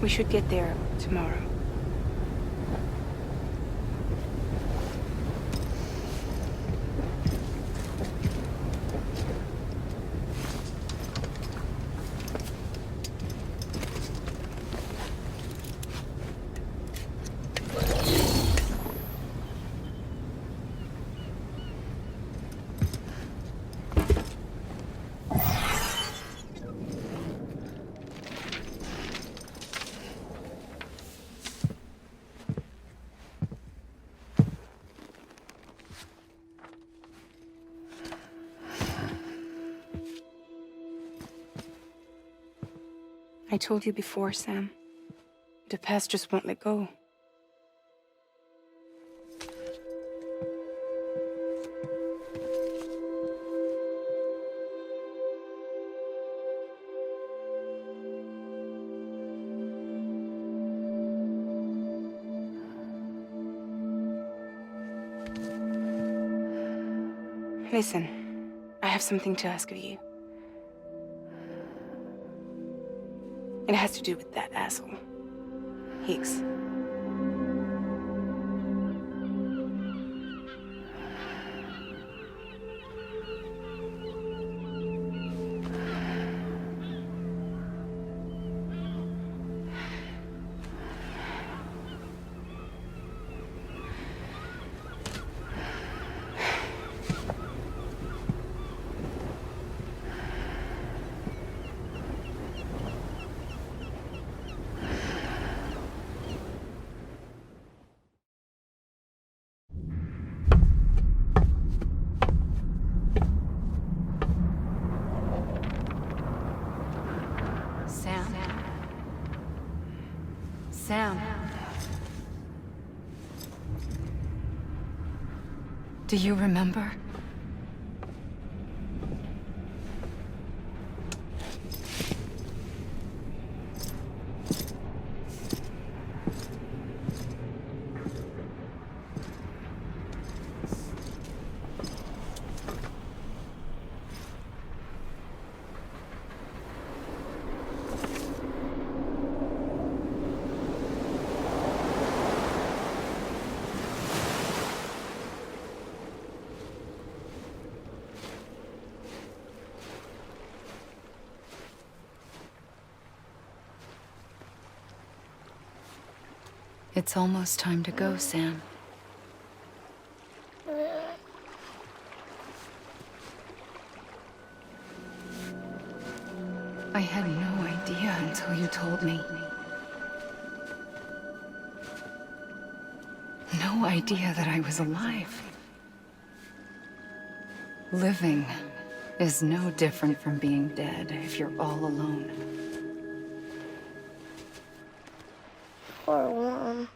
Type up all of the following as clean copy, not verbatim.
We should get there tomorrow. I told you before, Sam. The past just won't let go. Listen, I have something to ask of you. It has to do with that asshole, Higgs. Sam. Do you remember? It's almost time to go, Sam. I had no idea until you told me. No idea that I was alive. Living is no different from being dead if you're all alone. Poor Mom.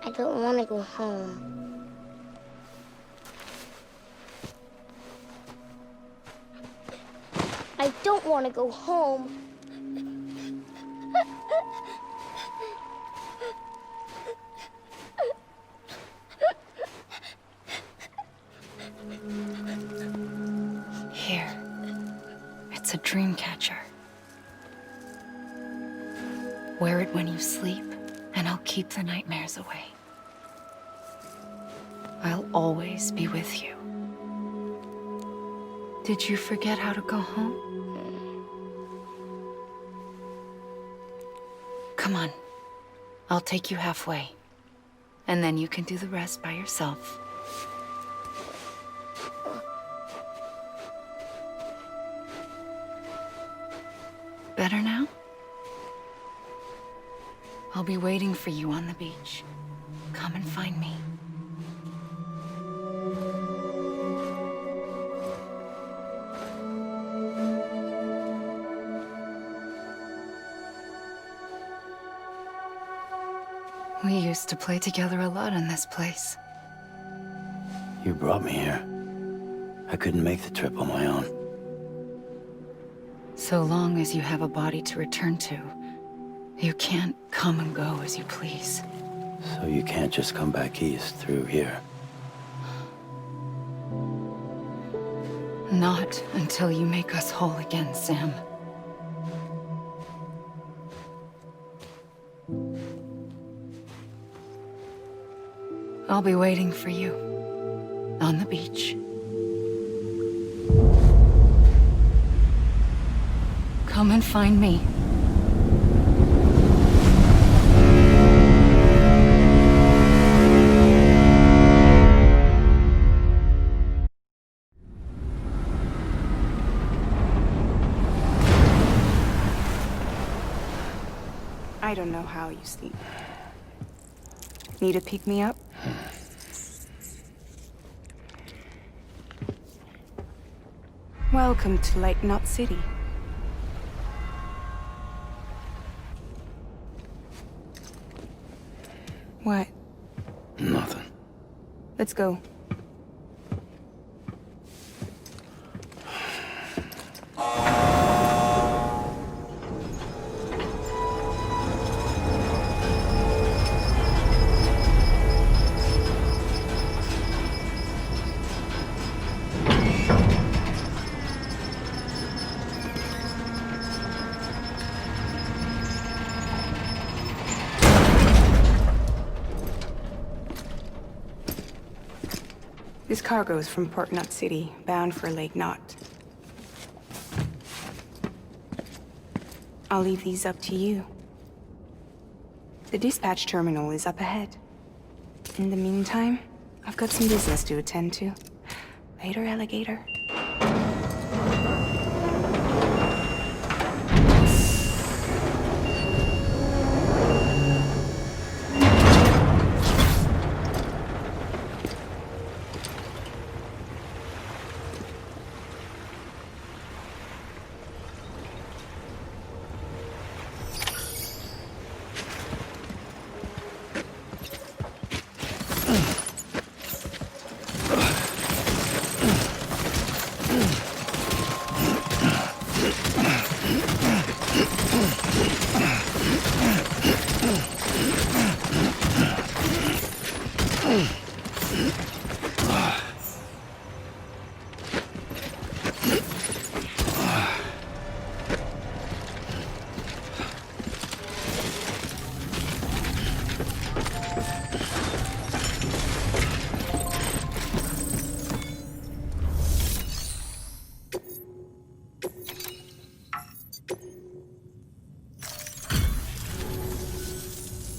I don't want to go home. I don't want to go home. Here. It's a dream catcher. Wear it when you sleep, and I'll keep the nightmares away. I'll always be with you. Did you forget how to go home? Come on. I'll take you halfway. And then you can do the rest by yourself. Better now? I'll be waiting for you on the beach. Come and find me. We used to play together a lot in this place. You brought me here. I couldn't make the trip on my own. So long as you have a body to return to, you can't come and go as you please. So you can't just come back east through here? Not until you make us whole again, Sam. I'll be waiting for you on the beach. Come and find me. I don't know how you sleep. Need a pick-me-up? Welcome to Lake Knot City. What? Nothing. Let's go. This cargo is from Port Knot City, bound for Lake Knot. I'll leave these up to you. The dispatch terminal is up ahead. In the meantime, I've got some business to attend to. Later, alligator.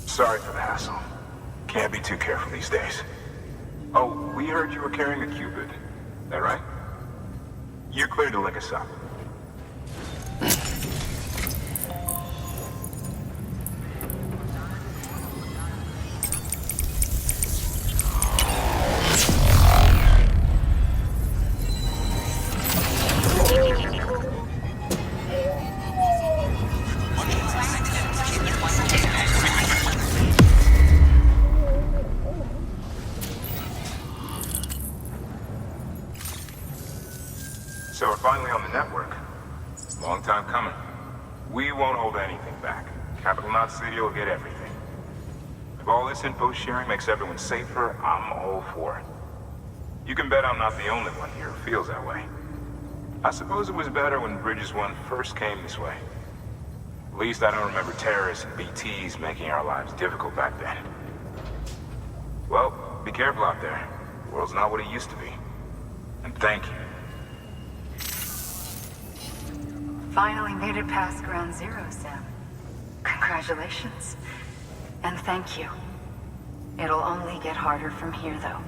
Sorry for the hassle. Can't be too careful these days. Oh, we heard you were carrying a Cupid. That right? You're cleared to lick us up. So we're finally on the network. Long time coming. We won't hold anything back. Capital Knot City will get everything. If all this info sharing makes everyone safer, I'm all for it. You can bet I'm not the only one here who feels that way. I suppose it was better when Bridges 1 first came this way. At least I don't remember terrorists and BTs making our lives difficult back then. Well, be careful out there. The world's not what it used to be. And thank you. Finally made it past ground zero, Sam. Congratulations. And thank you. It'll only get harder from here, though.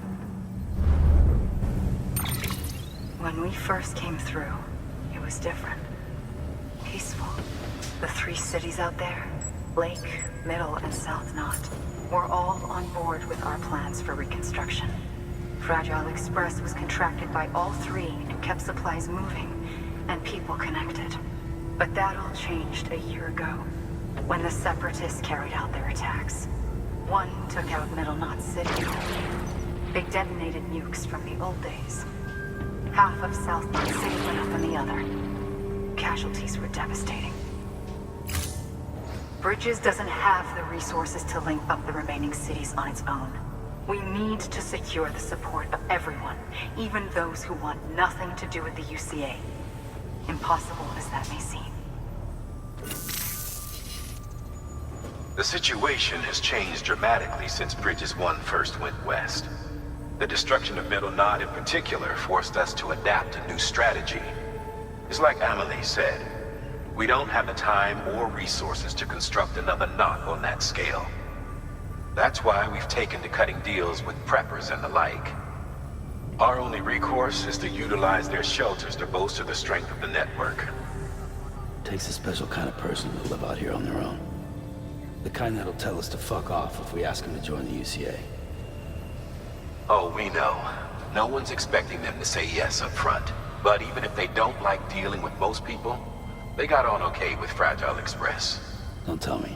When we first came through, it was different. Peaceful. The 3 cities out there, Lake, Middle, and South Knot, were all on board with our plans for reconstruction. Fragile Express was contracted by all 3 and kept supplies moving and people connected. But that all changed a year ago, when the Separatists carried out their attacks. One took out Middle Knot City. They detonated nukes from the old days. Half of South Knot City went up in the other. Casualties were devastating. Bridges doesn't have the resources to link up the remaining cities on its own. We need to secure the support of everyone, even those who want nothing to do with the UCA'ye. Impossible as that may seem. The situation has changed dramatically since Bridges 1 first went west. The destruction of Middle Knot in particular forced us to adapt a new strategy. It's like Amelie said, we don't have the time or resources to construct another knot on that scale. That's why we've taken to cutting deals with preppers and the like. Our only recourse is to utilize their shelters to bolster the strength of the network. Takes a special kind of person to live out here on their own. The kind that'll tell us to fuck off if we ask them to join the UCA'ye. Oh, we know. No one's expecting them to say yes up front. But even if they don't like dealing with most people, they got on okay with Fragile Express. Don't tell me.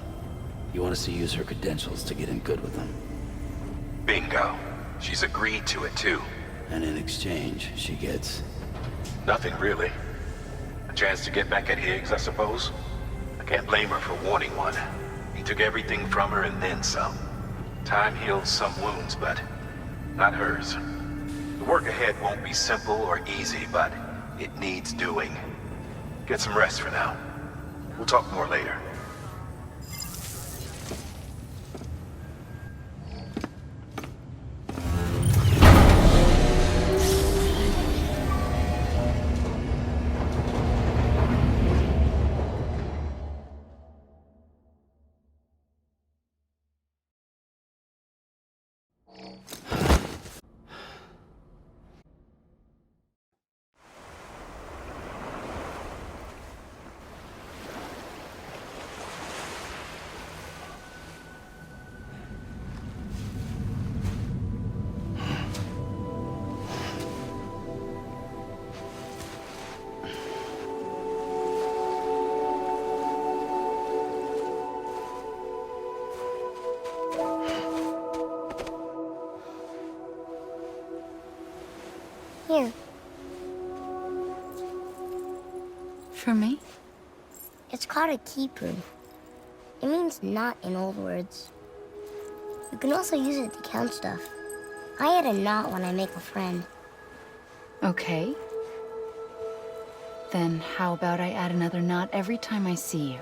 You want us to use her credentials to get in good with them. Bingo. She's agreed to it too. And in exchange, she gets... Nothing really. A chance to get back at Higgs, I suppose? I can't blame her for wanting one. He took everything from her and then some. Time heals some wounds, but not hers. The work ahead won't be simple or easy, but it needs doing. Get some rest for now. We'll talk more later. Here. For me? It's called a keeper. It means knot in old words. You can also use it to count stuff. I add a knot when I make a friend. Okay. Then how about I add another knot every time I see you?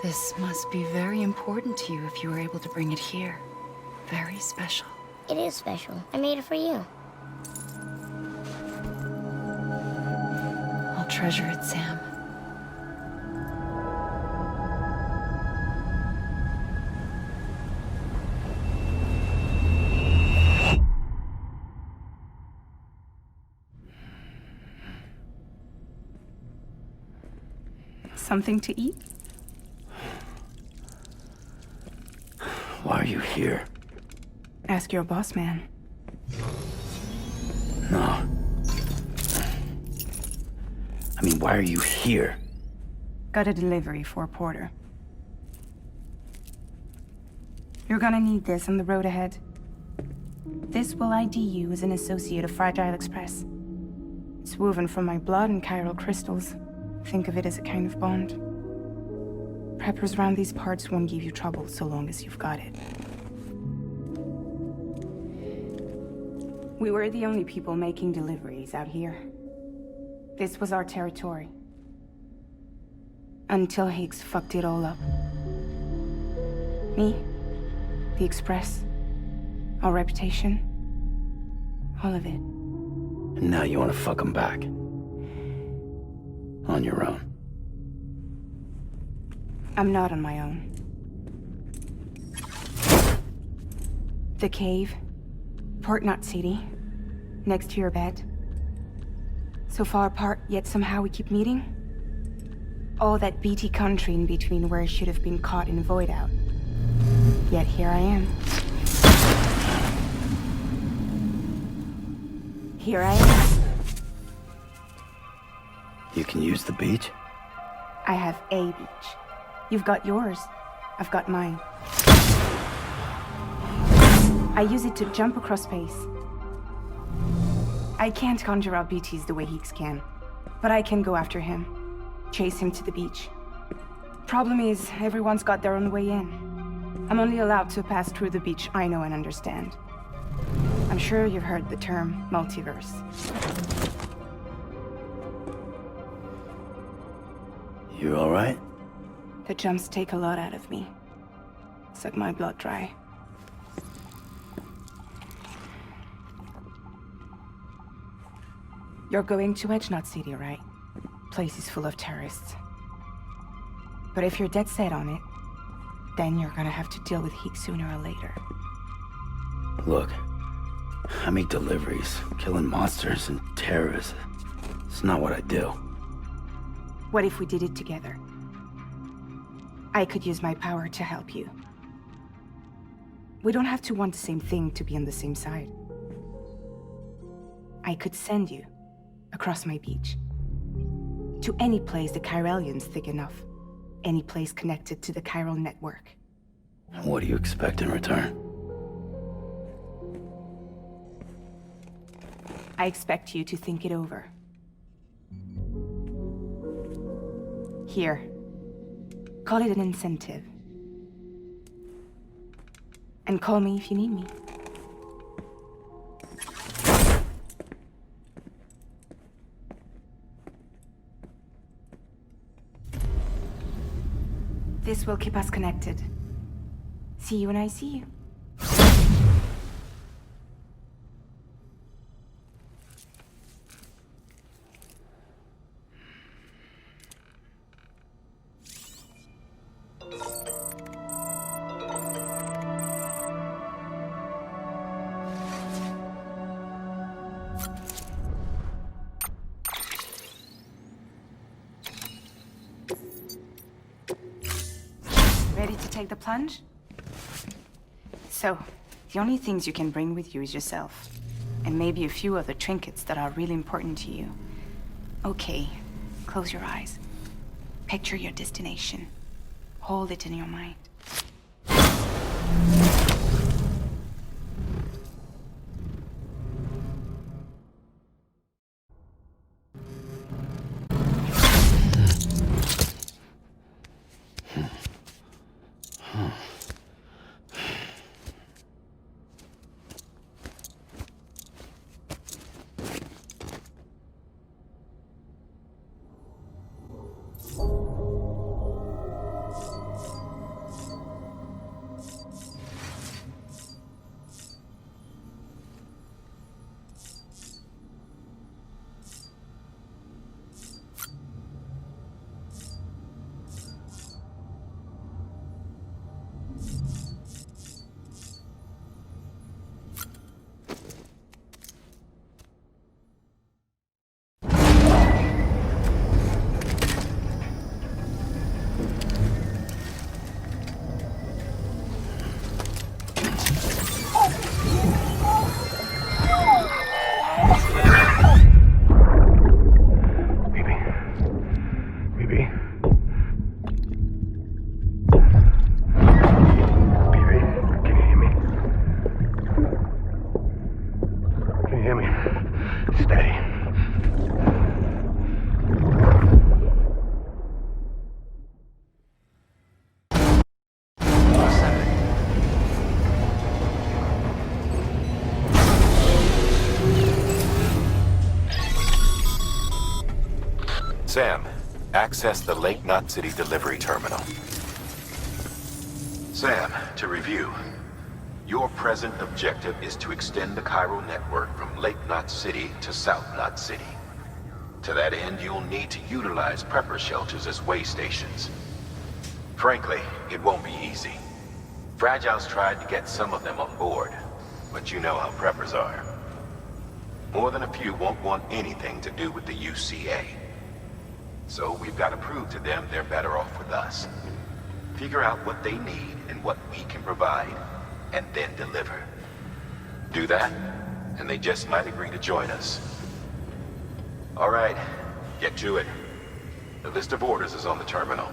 This must be very important to you if you were able to bring it here. Very special. It is special. I made it for you. I'll treasure it, Sam. Something to eat? Why are you here? Ask your boss man. No. I mean, why are you here? Got a delivery for a porter. You're gonna need this on the road ahead. This will ID you as an associate of Fragile Express. It's woven from my blood and chiral crystals. Think of it as a kind of bond. Preppers around these parts won't give you trouble so long as you've got it. We were the only people making deliveries out here. This was our territory. Until Higgs fucked it all up. Me, the Express, our reputation, all of it. And now you want to fuck them back. On your own. I'm not on my own. The cave, Port Knot City, next to your bed. So far apart, yet somehow we keep meeting. All that BT country in between where I should have been caught in void out. Yet here I am. Here I am. You can use the beach? I have a beach. You've got yours. I've got mine. I use it to jump across space. I can't conjure out BTs the way Higgs can, but I can go after him, chase him to the beach. Problem is, everyone's got their own way in. I'm only allowed to pass through the beach I know and understand. I'm I'm sure you've heard the term multiverse. You all right? The jumps take a lot out of me. Suck my blood dry. You're going to Edgenut City, right? Place is full of terrorists. But if you're dead set on it, then you're gonna have to deal with heat sooner or later. Look, I make deliveries, killing monsters and terrorists. It's not what I do. What if we did it together? I could use my power to help you. We don't have to want the same thing to be on the same side. I could send you across my beach. To any place the Chiralian's thick enough. Any place connected to the chiral network. What do you expect in return? I expect you to think it over. Here. Call it an incentive. And call me if you need me. This will keep us connected. See you when I see you. Ready to take the plunge? So, the only things you can bring with you is yourself. And maybe a few other trinkets that are really important to you. Okay, close your eyes. Picture your destination. Hold it in your mind. Sam, access the Lake Knot City delivery terminal. Sam, to review, your present objective is to extend the chiral network from Lake Knot City to South Knot City. To that end, you'll need to utilize prepper shelters as way stations. Frankly, it won't be easy. Fragile's tried to get some of them on board, but you know how preppers are. More than a few won't want anything to do with the UCA'ye. So we've got to prove to them they're better off with us. Figure out what they need and what we can provide, and then deliver. Do that, and they just might agree to join us. All right, get to it. The list of orders is on the terminal.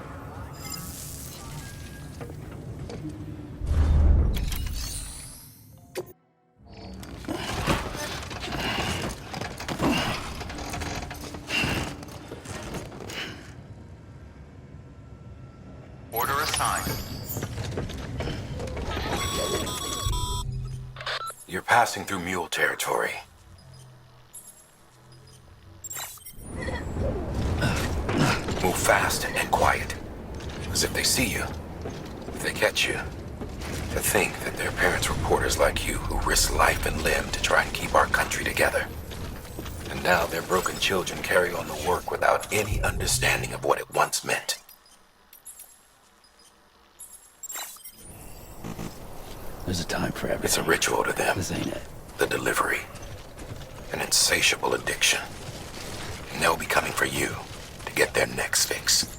Order assigned. You're passing through mule territory. Move fast and quiet. Because if they see you, if they catch you, to think that they're parents reporters like you who risk life and limb to try and keep our country together. And now their broken children carry on the work without any understanding of what it once meant. There's a time for everything. It's a ritual to them. This ain't it. The delivery. An insatiable addiction. And they'll be coming for you to get their next fix.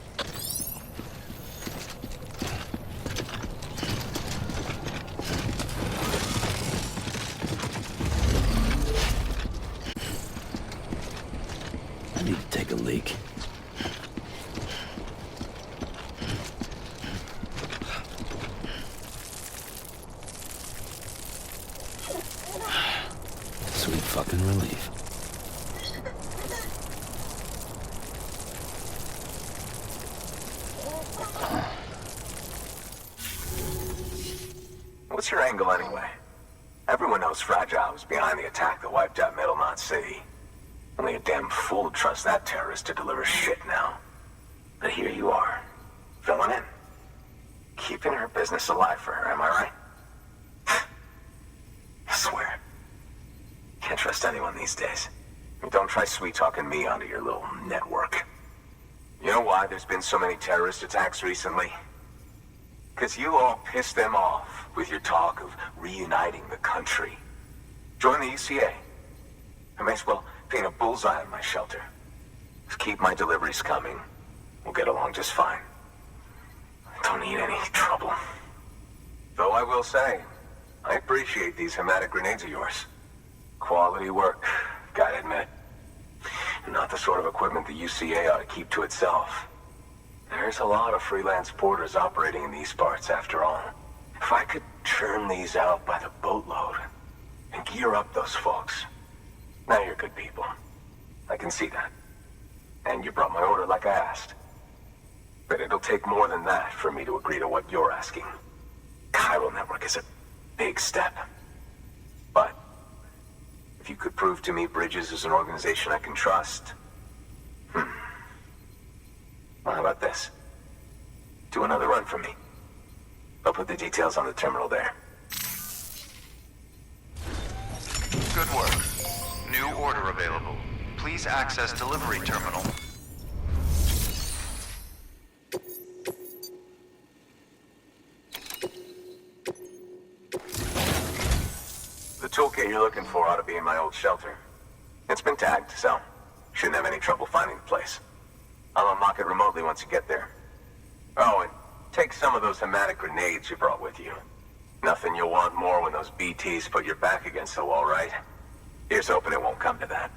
I need to take a leak. Sweet fucking relief. What's your angle anyway? Everyone knows Fragile was behind the attack that wiped out Middle Knot City. Only a damn fool trusts that terrorist to deliver shit now. But here you are, filling in. Keeping her business alive for her, am I right? I swear. Can't trust anyone these days. Don't try sweet-talking me onto your little network. You know why there's been so many terrorist attacks recently? Because you all pissed them off with your talk of reuniting the country. Join the UCA'ye. I may as well paint a bullseye on my shelter. Just keep my deliveries coming. We'll get along just fine. I don't need any trouble. Though I will say, I appreciate these hematic grenades of yours. Quality work, gotta admit. Not the sort of equipment the UCA'ye ought to keep to itself. There's a lot of freelance porters operating in these parts, after all. If I could churn these out by the boatload and gear up those folks. Now you're good people. I can see that. And you brought my order like I asked. But it'll take more than that for me to agree to what you're asking. Chiral Network is a big step. But if you could prove to me Bridges is an organization I can trust, well, how about this? Do another run for me. I'll put the details on the terminal there. Good work. New order available. Please access delivery terminal. The toolkit you're looking for ought to be in my old shelter. It's been tagged, so shouldn't have any trouble finding the place. I'll unlock it remotely once you get there. Oh, and take some of those hematic grenades you brought with you. Nothing you'll want more when those BTs put your back against the wall, right? Here's hoping it won't come to that.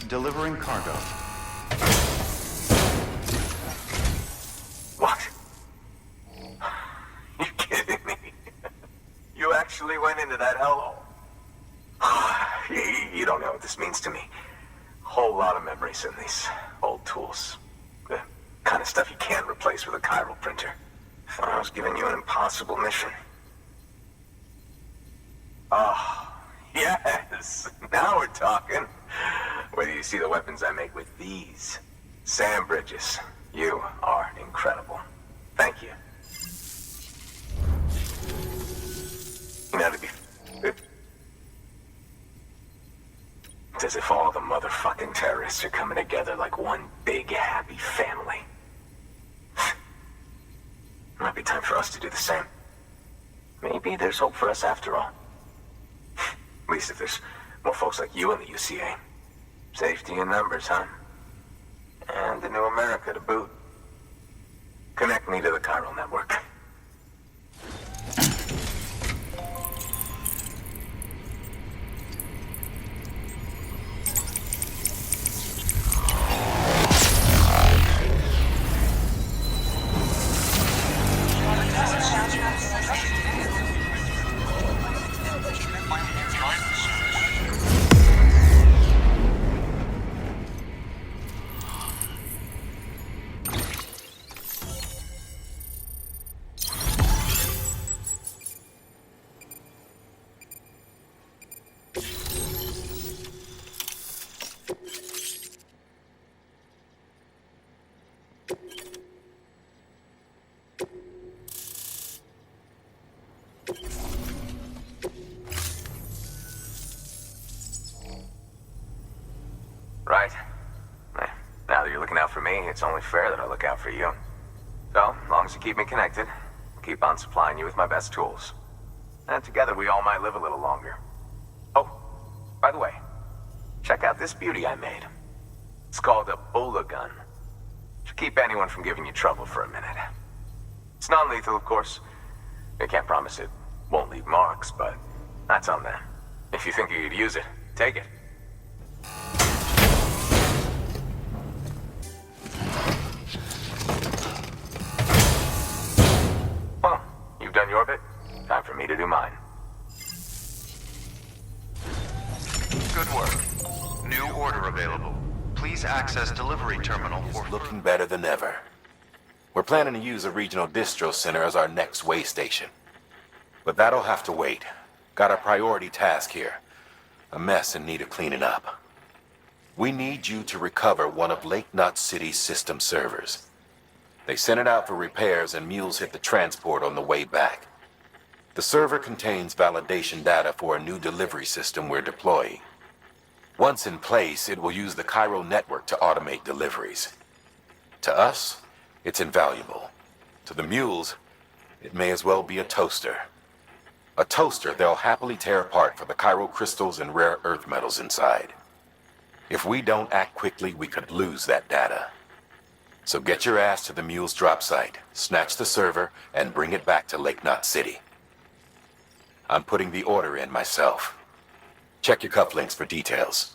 Delivering cargo. What? You kidding me? You actually went into that hellhole? You don't know what this means to me. Whole lot of memories in these old tools. The kind of stuff you can't replace with a chiral printer. Thought I was giving you an impossible mission. Oh, yes. Now we're talking. Whether you see the weapons I make with these. Sam Bridges, you are incredible. Thank you. guess they're coming together like one big happy family. Might be time for us to do the same. Maybe there's hope for us after all. At least if there's more folks like you in the UCA'ye. Safety in numbers, huh? And the new America to boot. Connect me to the chiral network. Right. Now that you're looking out for me, it's only fair that I look out for you. So, as long as you keep me connected, I'll keep on supplying you with my best tools. And together we all might live a little longer. Oh, by the way, check out this beauty I made. It's called a bola gun. Should keep anyone from giving you trouble for a minute. It's non-lethal, of course. I can't promise it won't leave marks, but that's on them. If you think you could use it, take it. Well, you've done your bit. Time for me to do mine. Good work. New order available. Please access delivery terminal for... Looking better than ever. We're planning to use a regional distro center as our next way station. But that'll have to wait. Got a priority task here. A mess in need of cleaning up. We need you to recover one of Lake Knot City's system servers. They sent it out for repairs and mules hit the transport on the way back. The server contains validation data for a new delivery system we're deploying. Once in place, it will use the chiral network to automate deliveries. To us, it's invaluable. To the mules, it may as well be a toaster. A toaster they'll happily tear apart for the chiral crystals and rare earth metals inside. If we don't act quickly, we could lose that data. So get your ass to the mule's drop site, snatch the server, and bring it back to Lake Knot City. I'm putting the order in myself. Check your cufflinks for details.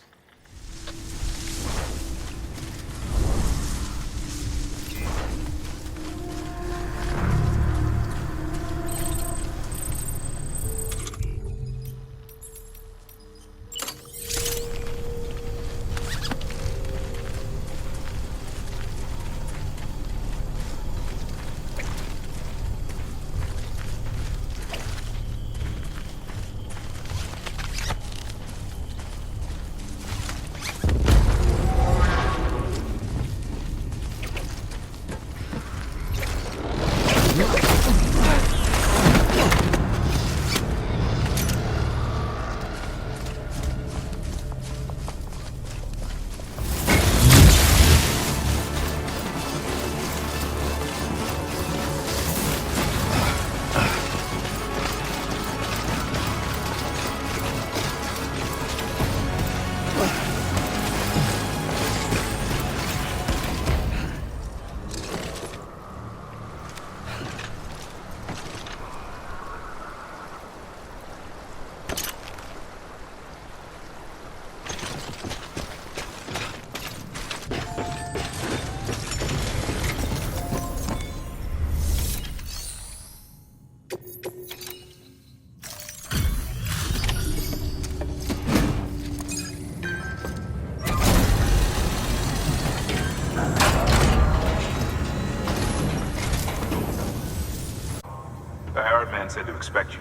Said to expect you.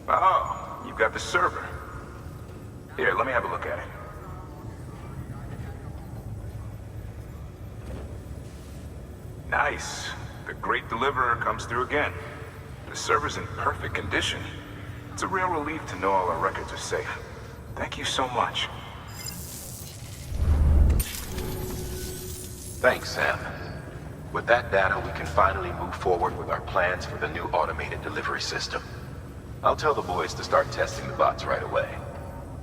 Oh, you've got the server. Here, let me have a look at it. Nice. The great deliverer comes through again. The server's in perfect condition. It's a real relief to know all our records are safe. Thank you so much. Thanks, Sam. With that data, we can finally move forward with our plans for the new automated delivery system. I'll tell the boys to start testing the bots right away.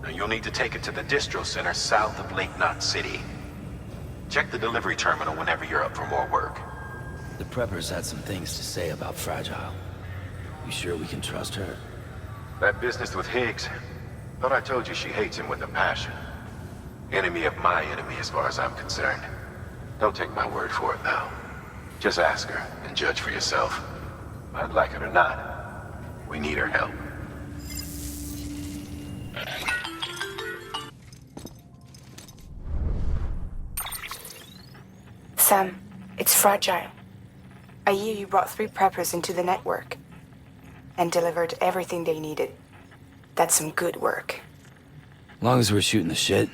Now, you'll need to take it to the distro center south of Lake Knot City. Check the delivery terminal whenever you're up for more work. The preppers had some things to say about Fragile. You sure we can trust her? That business with Higgs, thought I told you she hates him with a passion. Enemy of my enemy as far as I'm concerned. Don't take my word for it, though. Just ask her and judge for yourself. I'd like it or not, we need her help. Sam, it's Fragile. I hear you brought 3 preppers into the network and delivered everything they needed. That's some good work. Long as we're shooting the shit.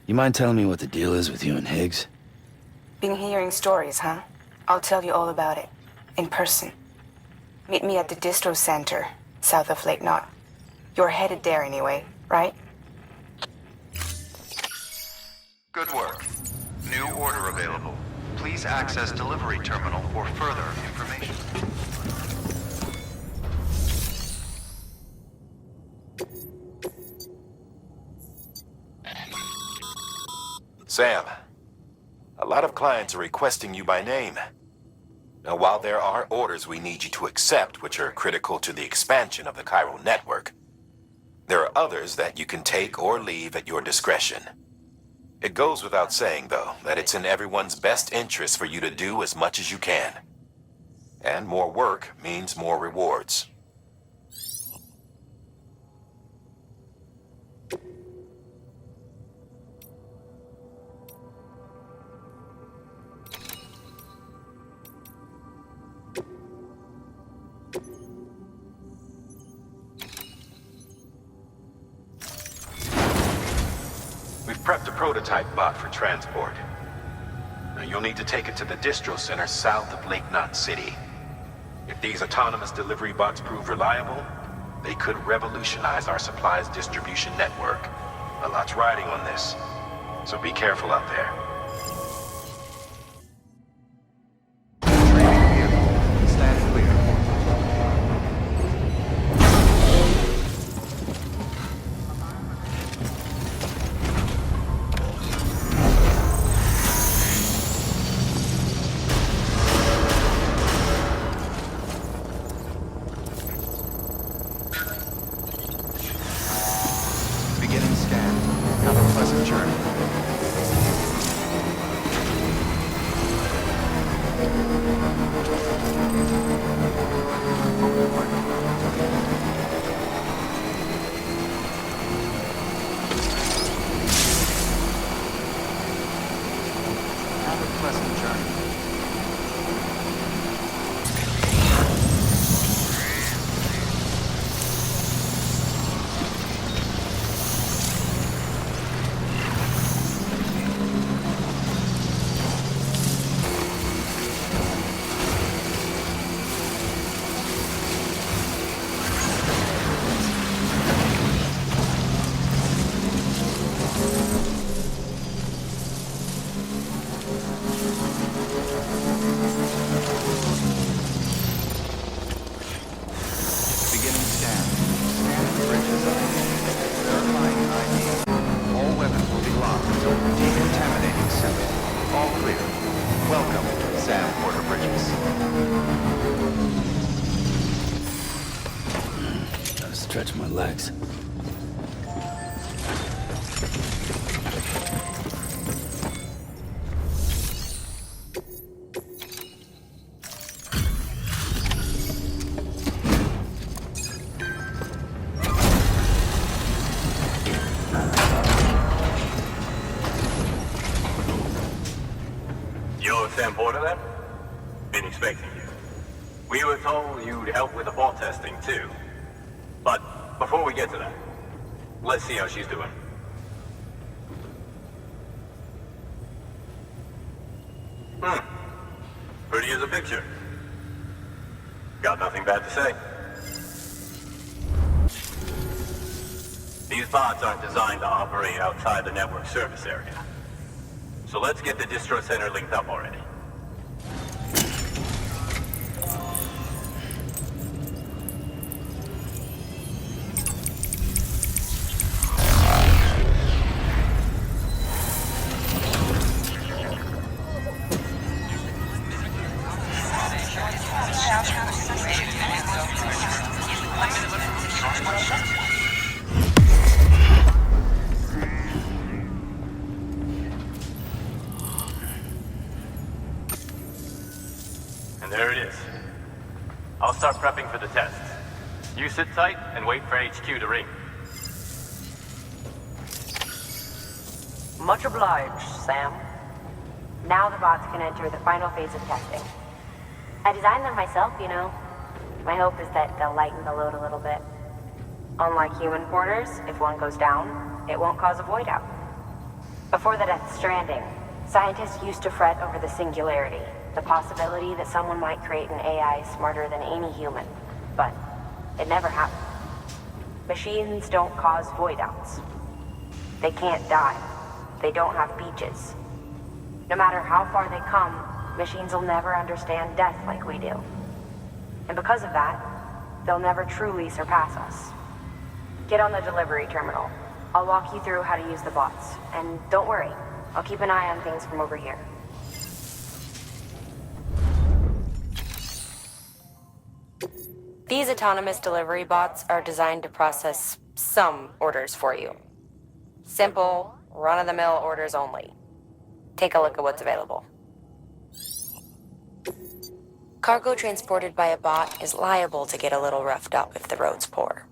You mind telling me what the deal is with you and Higgs? Been hearing stories, huh? I'll tell you all about it. In person. Meet me at the distro center, south of Lake Knot. You're headed there anyway, right? Good work. New order available. Please access delivery terminal for further information. Sam, a lot of clients are requesting you by name. Now, while there are orders we need you to accept, which are critical to the expansion of the Cairo network, there are others that you can take or leave at your discretion. It goes without saying, though, that it's in everyone's best interest for you to do as much as you can. And more work means more rewards. We've prepped a prototype bot for transport. Now, you'll need to take it to the distro center south of Lake Knot City. If these autonomous delivery bots prove reliable, they could revolutionize our supplies distribution network. A lot's riding on this, so be careful out there. Training vehicle. Stand clear. Beginning scan. Have a pleasant journey. Have a pleasant journey. Beginning scan. Scan bridges up. Verifying ID. All weapons will be locked until decontaminating symbol. All clear. Welcome, Sam Porter Bridges. Gotta stretch my legs. You're Sam Porter, then? Been expecting you. We were told you'd help with the ball testing, too. But before we get to that, let's see how she's doing. Pretty as a picture. Got nothing bad to say. These bots aren't designed to operate outside the network service area. So let's get the distro center linked up already. And there it is. I'll start prepping for the test. You sit tight and wait for HQ to ring. Much obliged, Sam. Now the bots can enter the final phase of testing. I designed them myself, you know. My hope is that they'll lighten the load a little bit. Unlike human porters, if one goes down, it won't cause a void out. Before the Death Stranding, scientists used to fret over the singularity, the possibility that someone might create an AI smarter than any human. But it never happened. Machines don't cause void outs. They can't die. They don't have beaches. No matter how far they come, machines will never understand death like we do. And because of that, they'll never truly surpass us. Get on the delivery terminal. I'll walk you through how to use the bots. And don't worry, I'll keep an eye on things from over here. These autonomous delivery bots are designed to process some orders for you. Simple, run-of-the-mill orders only. Take a look at what's available. Cargo transported by a bot is liable to get a little roughed up if the road's poor.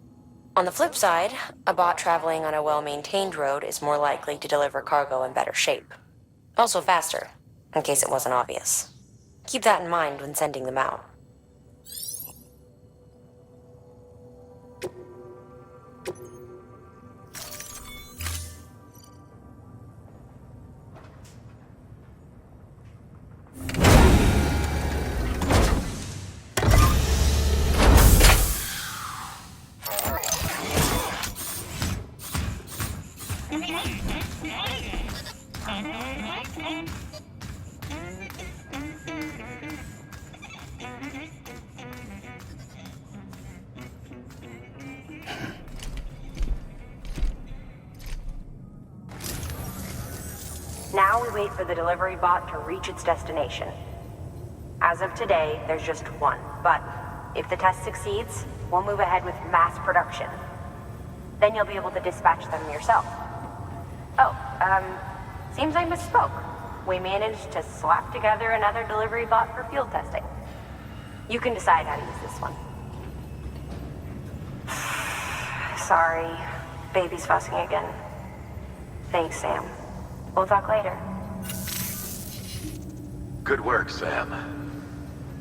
On the flip side, a bot traveling on a well-maintained road is more likely to deliver cargo in better shape. Also faster, in case it wasn't obvious. Keep that in mind when sending them out. Now we wait for the delivery bot to reach its destination. As of today, there's just one, but if the test succeeds, we'll move ahead with mass production. Then you'll be able to dispatch them yourself. Oh, seems I misspoke. We managed to slap together another delivery bot for field testing. You can decide how to use this one. Sorry, baby's fussing again. Thanks, Sam. We'll talk later. Good work, Sam.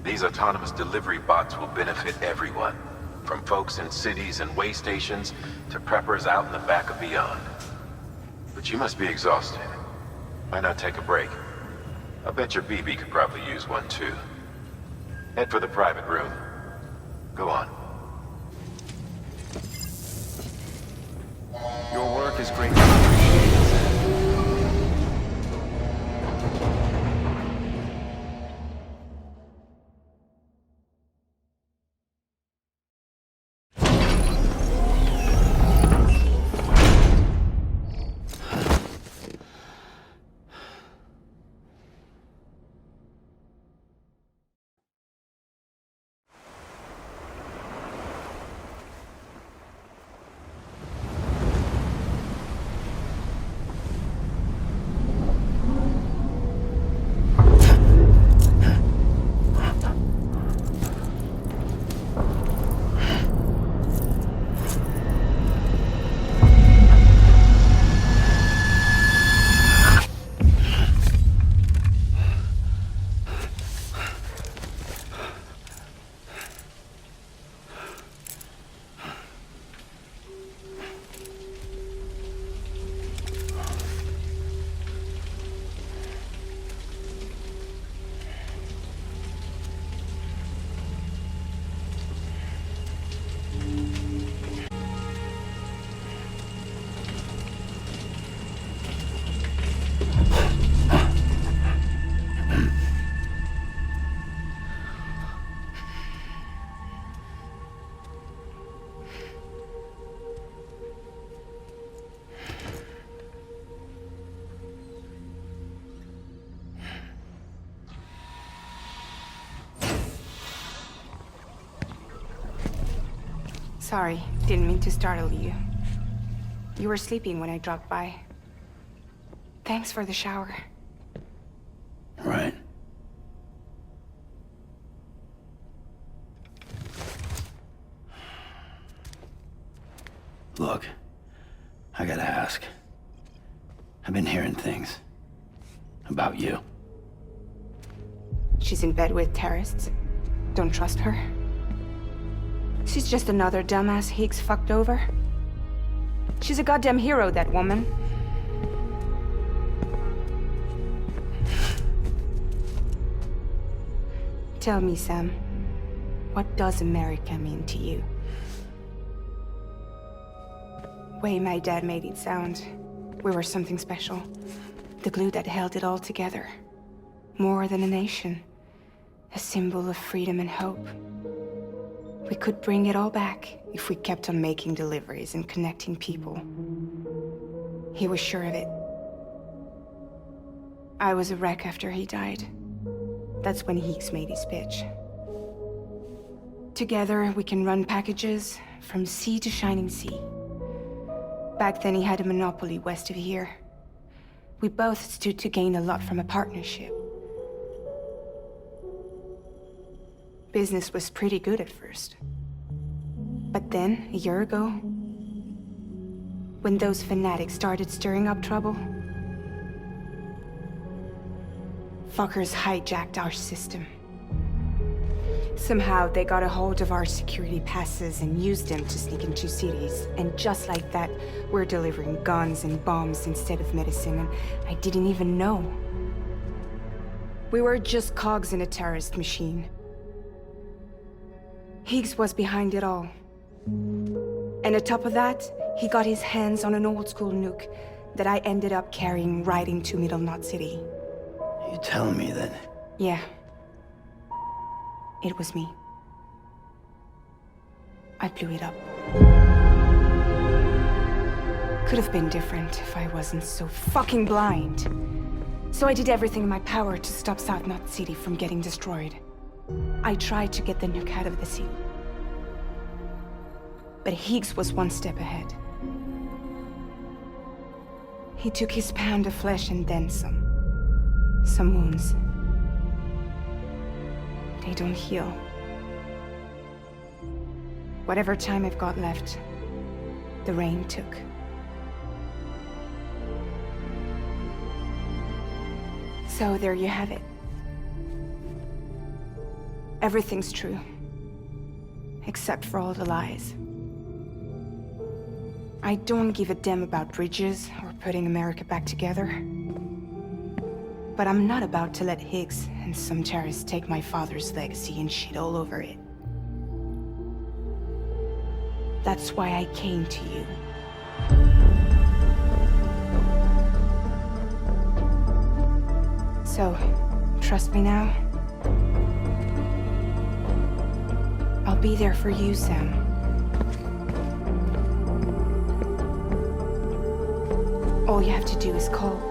These autonomous delivery bots will benefit everyone, from folks in cities and way stations to preppers out in the back of beyond. But you must be exhausted. Why not take a break? I bet your BB could probably use one too. Head for the private room. Go on. Your work is greatly appreciated, Sam. Sorry, didn't mean to startle you. You were sleeping when I dropped by. Thanks for the shower. Right. Look, I gotta ask. I've been hearing things about you. She's in bed with terrorists. Don't trust her. She's just another dumbass Higgs fucked over. She's a goddamn hero, that woman. Tell me, Sam, what does America mean to you? Way my dad made it sound, we were something special. The glue that held it all together. More than a nation. A symbol of freedom and hope. We could bring it all back if we kept on making deliveries and connecting people. He was sure of it. I was a wreck after he died. That's when Higgs made his pitch. Together, we can run packages from sea to shining sea. Back then, he had a monopoly west of here. We both stood to gain a lot from a partnership. Business was pretty good at first. But then, a year ago, when those fanatics started stirring up trouble, fuckers hijacked our system. Somehow, they got a hold of our security passes and used them to sneak into cities. And just like that, we're delivering guns and bombs instead of medicine, and I didn't even know. We were just cogs in a terrorist machine. Higgs was behind it all. And on top of that, he got his hands on an old-school nuke that I ended up carrying right into Middle Knot City. You telling me that? Yeah. It was me. I blew it up. Could have been different if I wasn't so fucking blind. So I did everything in my power to stop South Knot City from getting destroyed. I tried to get the nuke out of the sea. But Higgs was one step ahead. He took his pound of flesh and then some. Some wounds. They don't heal. Whatever time I've got left, the rain took. So there you have it. Everything's true. Except for all the lies. I don't give a damn about bridges or putting America back together. But I'm not about to let Higgs and some terrorists take my father's legacy and shit all over it. That's why I came to you. So, trust me now? I'll be there for you, Sam. All you have to do is call.